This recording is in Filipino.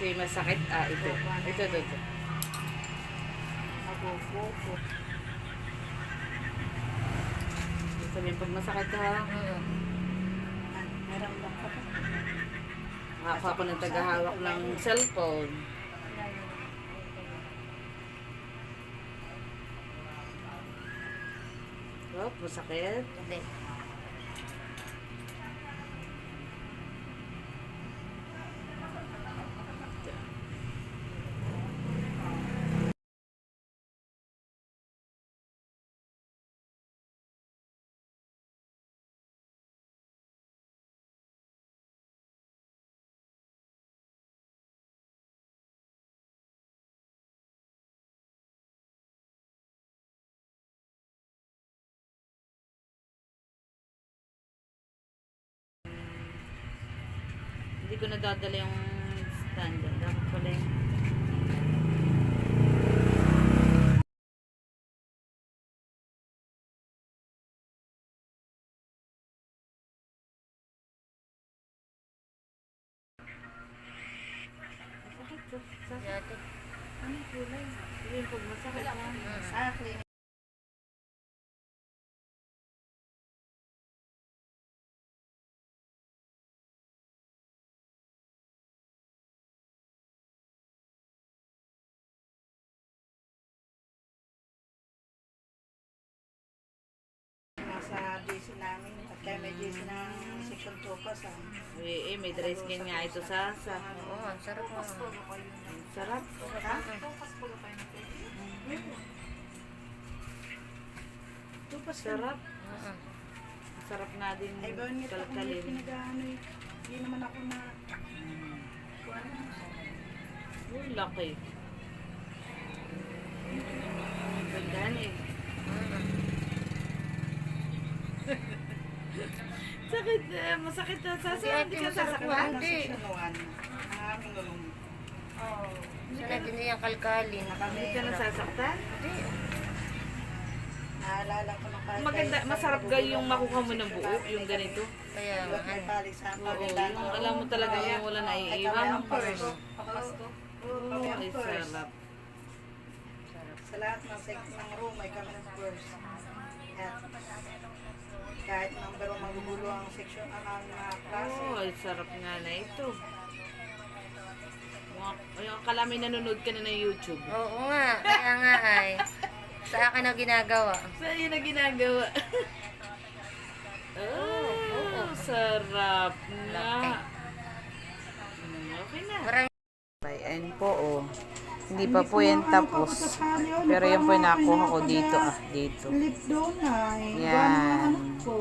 Ito yung masakit. Ah, ito. Ito. Nabubuko. Sabihin pag masakit ha. Meron lang ka pa. Makakuha ko ng tagahawak ng cellphone. Oh, masakit. Hindi. Hindi ko nadadala yung stand. Dapat pala yung... Dati. Anong kulay? Sabihin pag masakit ha. Sa akin. Nasa JC namin. At kaya may JC ng section 2 pa sa. May dry skin nga ito sa. Oo, ang sarap mo. Sarap. Ha? Tupas ka. Sarap. Oo. Sarap nga din Ay, bawin nga ako may kalkalin. pinag-ano eh. Hindi naman ako na... Oh, laki. Gandahan eh. Sakit, masakit na Hindi, Hindi ka masakit sasaktan. mo. Hindi. Section 1. Ang aming room. Oo. Sila din niyang kalkalin. Hindi ka nasasaktan? Hindi. Naalala ko nung kahit Maganda, tayo- masarap ga yung makuha mo ng buo, yung ganito. Kaya, Iba't may palisan, Oo, pamilan. yung alam mo talaga yung wala na Ay, kami iiwan. ang first. Papasko. Oo, kami ang Ay, first. sarap. Sarap. Sa lahat ng room ay kami ang first. At kahit number 1 magugulo ang section ang mga klase. Oh, ay sarap nga na ito. Yung akala may nanonood ka na ng YouTube. Oo nga, kaya nga ay. Sa akin ang ginagawa. Saan yun na ginagawa? Oh, sarap na. Okay na. Maraming Ayan po, oh. Hindi pa po yan tapos. Pero yan po yung nakuha ko dito, dito. Lip doon ay. Yan. Ano ko.